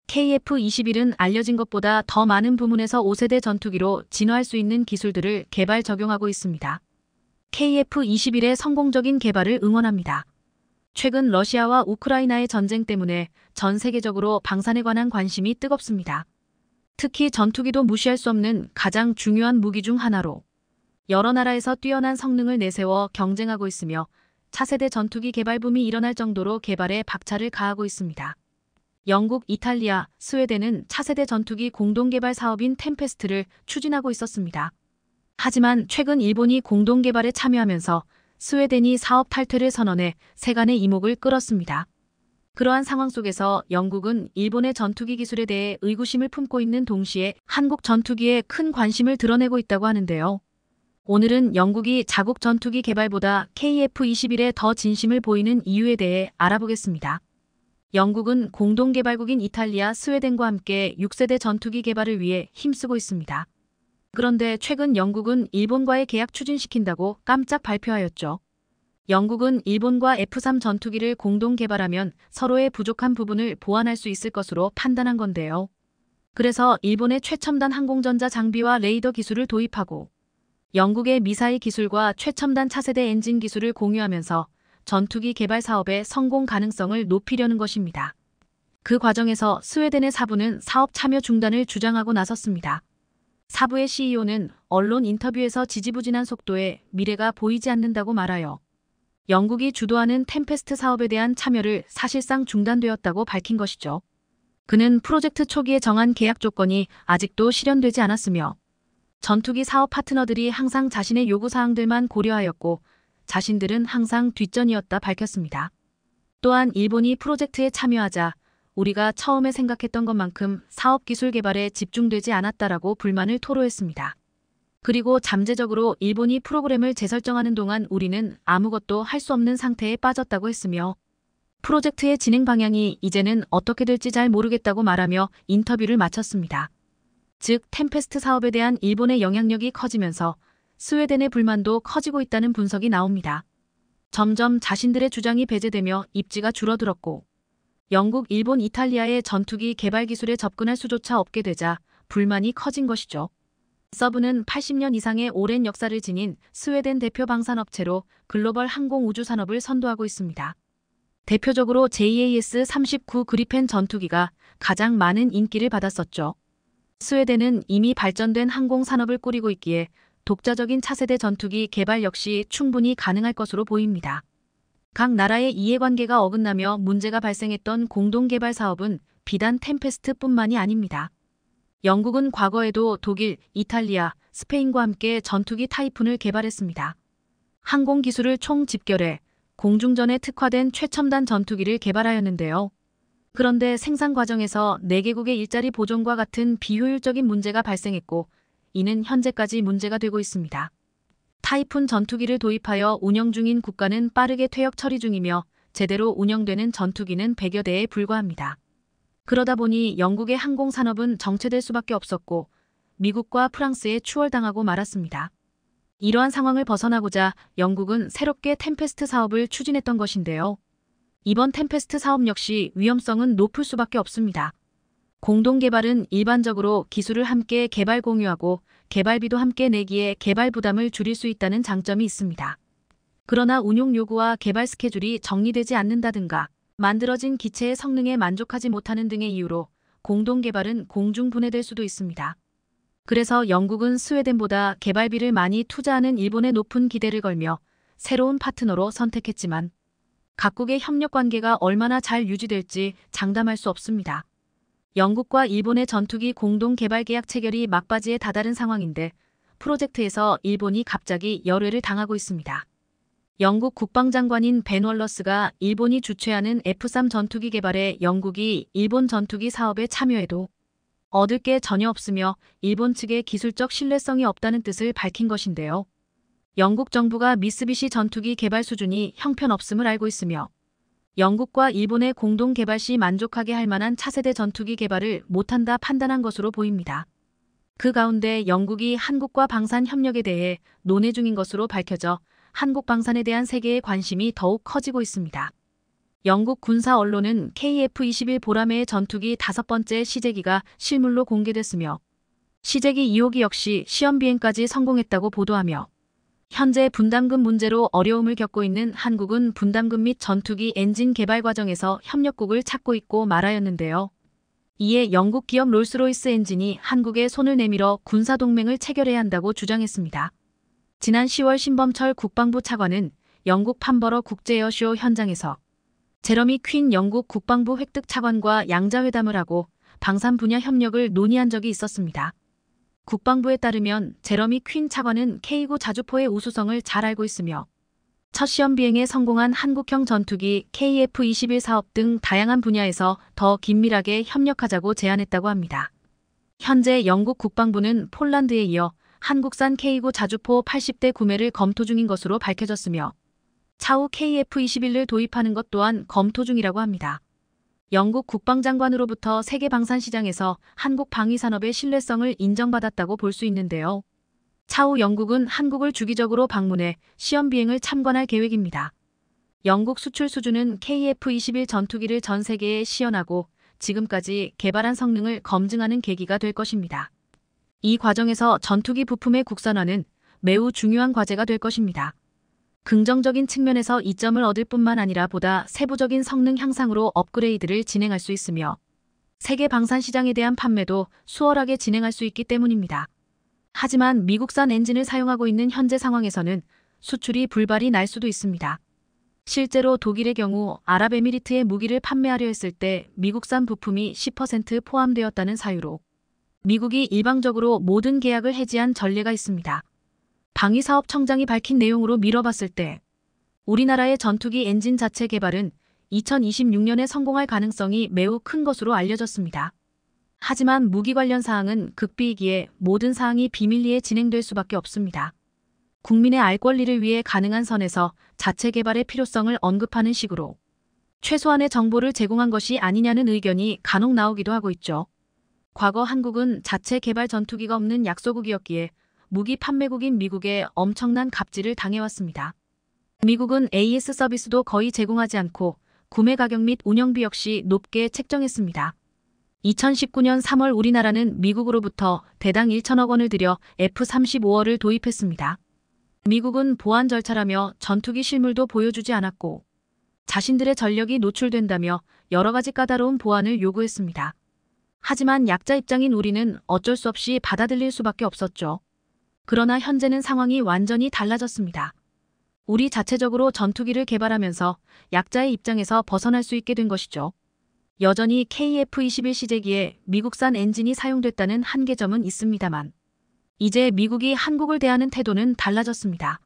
KF-21은 알려진 것보다 더 많은 부문에서 5세대 전투기로 진화할 수 있는 기술들을 개발 적용하고 있습니다. KF-21의 성공적인 개발을 응원합니다. 최근 러시아와 우크라이나의 전쟁 때문에 전 세계적으로 방산에 관한 관심이 뜨겁습니다. 특히 전투기도 무시할 수 없는 가장 중요한 무기 중 하나로 여러 나라에서 뛰어난 성능을 내세워 경쟁하고 있으며 차세대 전투기 개발 붐이 일어날 정도로 개발에 박차를 가하고 있습니다. 영국, 이탈리아, 스웨덴은 차세대 전투기 공동개발 사업인 템페스트를 추진하고 있었습니다. 하지만 최근 일본이 공동개발에 참여하면서 스웨덴이 사업 탈퇴를 선언해 세간의 이목을 끌었습니다. 그러한 상황 속에서 영국은 일본의 전투기 기술에 대해 의구심을 품고 있는 동시에 한국 전투기에 큰 관심을 드러내고 있다고 하는데요. 오늘은 영국이 자국 전투기 개발보다 KF-21에 더 진심을 보이는 이유에 대해 알아보겠습니다. 영국은 공동개발국인 이탈리아, 스웨덴과 함께 6세대 전투기 개발을 위해 힘쓰고 있습니다. 그런데 최근 영국은 일본과의 계약 추진시킨다고 깜짝 발표하였죠. 영국은 일본과 F-3 전투기를 공동 개발하면 서로의 부족한 부분을 보완할 수 있을 것으로 판단한 건데요. 그래서 일본의 최첨단 항공전자 장비와 레이더 기술을 도입하고 영국의 미사일 기술과 최첨단 차세대 엔진 기술을 공유하면서 전투기 개발 사업의 성공 가능성을 높이려는 것입니다. 그 과정에서 스웨덴의 사부는 사업 참여 중단을 주장하고 나섰습니다. 사부의 CEO는 언론 인터뷰에서 지지부진한 속도에 미래가 보이지 않는다고 말하여 영국이 주도하는 템페스트 사업에 대한 참여를 사실상 중단되었다고 밝힌 것이죠. 그는 프로젝트 초기에 정한 계약 조건이 아직도 실현되지 않았으며 전투기 사업 파트너들이 항상 자신의 요구사항들만 고려하였고 자신들은 항상 뒷전이었다 밝혔습니다. 또한 일본이 프로젝트에 참여하자 우리가 처음에 생각했던 것만큼 사업 기술 개발에 집중되지 않았다라고 불만을 토로했습니다. 그리고 잠재적으로 일본이 프로그램을 재설정하는 동안 우리는 아무것도 할 수 없는 상태에 빠졌다고 했으며 프로젝트의 진행 방향이 이제는 어떻게 될지 잘 모르겠다고 말하며 인터뷰를 마쳤습니다. 즉 템페스트 사업에 대한 일본의 영향력이 커지면서 스웨덴의 불만도 커지고 있다는 분석이 나옵니다. 점점 자신들의 주장이 배제되며 입지가 줄어들었고 영국, 일본, 이탈리아의 전투기 개발 기술에 접근할 수조차 없게 되자 불만이 커진 것이죠. 서브는 80년 이상의 오랜 역사를 지닌 스웨덴 대표 방산업체로 글로벌 항공우주 산업을 선도하고 있습니다. 대표적으로 JAS-39 그리펜 전투기가 가장 많은 인기를 받았었죠. 스웨덴은 이미 발전된 항공산업을 꾸리고 있기에 독자적인 차세대 전투기 개발 역시 충분히 가능할 것으로 보입니다. 각 나라의 이해관계가 어긋나며 문제가 발생했던 공동개발 사업은 비단 템페스트뿐만이 아닙니다. 영국은 과거에도 독일, 이탈리아, 스페인과 함께 전투기 타이푼을 개발했습니다. 항공기술을 총집결해 공중전에 특화된 최첨단 전투기를 개발하였는데요. 그런데 생산 과정에서 4개국의 일자리 보존과 같은 비효율적인 문제가 발생했고 이는 현재까지 문제가 되고 있습니다. 타이푼 전투기를 도입하여 운영 중인 국가는 빠르게 퇴역 처리 중이며 제대로 운영되는 전투기는 100여 대에 불과합니다. 그러다 보니 영국의 항공산업은 정체될 수밖에 없었고 미국과 프랑스에 추월당하고 말았습니다. 이러한 상황을 벗어나고자 영국은 새롭게 템페스트 사업을 추진했던 것인데요. 이번 템페스트 사업 역시 위험성은 높을 수밖에 없습니다. 공동개발은 일반적으로 기술을 함께 개발 공유하고 개발비도 함께 내기에 개발 부담을 줄일 수 있다는 장점이 있습니다. 그러나 운용 요구와 개발 스케줄이 정리되지 않는다든가 만들어진 기체의 성능에 만족하지 못하는 등의 이유로 공동개발은 공중분해될 수도 있습니다. 그래서 영국은 스웨덴보다 개발비를 많이 투자하는 일본에 높은 기대를 걸며 새로운 파트너로 선택했지만 각국의 협력 관계가 얼마나 잘 유지될지 장담할 수 없습니다. 영국과 일본의 전투기 공동 개발 계약 체결이 막바지에 다다른 상황인데 프로젝트에서 일본이 갑자기 열애를 당하고 있습니다. 영국 국방장관인 벤 월러스가 일본이 주최하는 F-3 전투기 개발에 영국이 일본 전투기 사업에 참여해도 얻을 게 전혀 없으며 일본 측의 기술적 신뢰성이 없다는 뜻을 밝힌 것인데요. 영국 정부가 미쓰비시 전투기 개발 수준이 형편없음을 알고 있으며 영국과 일본의 공동 개발 시 만족하게 할 만한 차세대 전투기 개발을 못한다 판단한 것으로 보입니다. 그 가운데 영국이 한국과 방산 협력에 대해 논의 중인 것으로 밝혀져 한국 방산에 대한 세계의 관심이 더욱 커지고 있습니다. 영국 군사 언론은 KF-21 보라매의 전투기 5번째 시제기가 실물로 공개됐으며 시제기 2호기 역시 시험 비행까지 성공했다고 보도하며 현재 분담금 문제로 어려움을 겪고 있는 한국은 분담금 및 전투기 엔진 개발 과정에서 협력국을 찾고 있고 말하였는데요. 이에 영국 기업 롤스로이스 엔진이 한국에 손을 내밀어 군사동맹을 체결해야 한다고 주장했습니다. 지난 10월 신범철 국방부 차관은 영국 판버러 국제에어쇼 현장에서 제러미 퀸 영국 국방부 획득 차관과 양자회담을 하고 방산 분야 협력을 논의한 적이 있었습니다. 국방부에 따르면 제러미 퀸 차관은 K9 자주포의 우수성을 잘 알고 있으며 첫 시험 비행에 성공한 한국형 전투기 KF-21 사업 등 다양한 분야에서 더 긴밀하게 협력하자고 제안했다고 합니다. 현재 영국 국방부는 폴란드에 이어 한국산 K9 자주포 80대 구매를 검토 중인 것으로 밝혀졌으며 차후 KF-21을 도입하는 것 또한 검토 중이라고 합니다. 영국 국방장관으로부터 세계 방산시장에서 한국 방위산업의 신뢰성을 인정받았다고 볼 수 있는데요. 차후 영국은 한국을 주기적으로 방문해 시험 비행을 참관할 계획입니다. 영국 수출 수주는 KF-21 전투기를 전 세계에 시연하고 지금까지 개발한 성능을 검증하는 계기가 될 것입니다. 이 과정에서 전투기 부품의 국산화는 매우 중요한 과제가 될 것입니다. 긍정적인 측면에서 이점을 얻을 뿐만 아니라 보다 세부적인 성능 향상으로 업그레이드를 진행할 수 있으며 세계 방산 시장에 대한 판매도 수월하게 진행할 수 있기 때문입니다. 하지만 미국산 엔진을 사용하고 있는 현재 상황에서는 수출이 불발이 날 수도 있습니다. 실제로 독일의 경우 아랍에미리트에 무기를 판매하려 했을 때 미국산 부품이 10% 포함되었다는 사유로 미국이 일방적으로 모든 계약을 해지한 전례가 있습니다. 방위사업청장이 밝힌 내용으로 미뤄봤을 때 우리나라의 전투기 엔진 자체 개발은 2026년에 성공할 가능성이 매우 큰 것으로 알려졌습니다. 하지만 무기 관련 사항은 극비이기에 모든 사항이 비밀리에 진행될 수밖에 없습니다. 국민의 알 권리를 위해 가능한 선에서 자체 개발의 필요성을 언급하는 식으로 최소한의 정보를 제공한 것이 아니냐는 의견이 간혹 나오기도 하고 있죠. 과거 한국은 자체 개발 전투기가 없는 약소국이었기에 무기 판매국인 미국에 엄청난 갑질을 당해왔습니다. 미국은 AS 서비스도 거의 제공하지 않고 구매 가격 및 운영비 역시 높게 책정했습니다. 2019년 3월 우리나라는 미국으로부터 대당 1천억 원을 들여 F-35R을 도입했습니다. 미국은 보안 절차라며 전투기 실물도 보여주지 않았고 자신들의 전력이 노출된다며 여러 가지 까다로운 보안을 요구했습니다. 하지만 약자 입장인 우리는 어쩔 수 없이 받아들일 수밖에 없었죠. 그러나 현재는 상황이 완전히 달라졌습니다. 우리 자체적으로 전투기를 개발하면서 약자의 입장에서 벗어날 수 있게 된 것이죠. 여전히 KF-21 시제기에 미국산 엔진이 사용됐다는 한계점은 있습니다만 이제 미국이 한국을 대하는 태도는 달라졌습니다.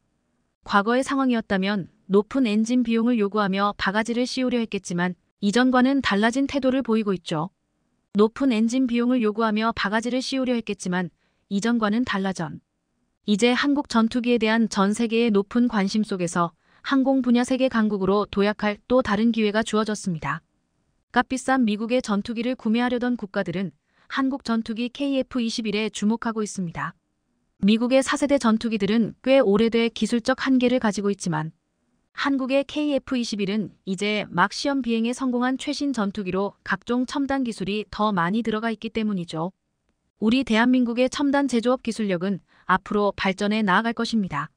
과거의 상황이었다면 높은 엔진 비용을 요구하며 바가지를 씌우려 했겠지만 이전과는 달라진 태도를 보이고 있죠. 높은 엔진 비용을 요구하며 바가지를 씌우려 했겠지만 이전과는 달라전. 이제 한국 전투기에 대한 전 세계의 높은 관심 속에서 항공 분야 세계 강국으로 도약할 또 다른 기회가 주어졌습니다. 값비싼 미국의 전투기를 구매하려던 국가들은 한국 전투기 KF-21에 주목하고 있습니다. 미국의 4세대 전투기들은 꽤 오래돼 기술적 한계를 가지고 있지만 한국의 KF-21은 이제 막 시험 비행에 성공한 최신 전투기로 각종 첨단 기술이 더 많이 들어가 있기 때문이죠. 우리 대한민국의 첨단 제조업 기술력은 앞으로 발전해 나아갈 것입니다.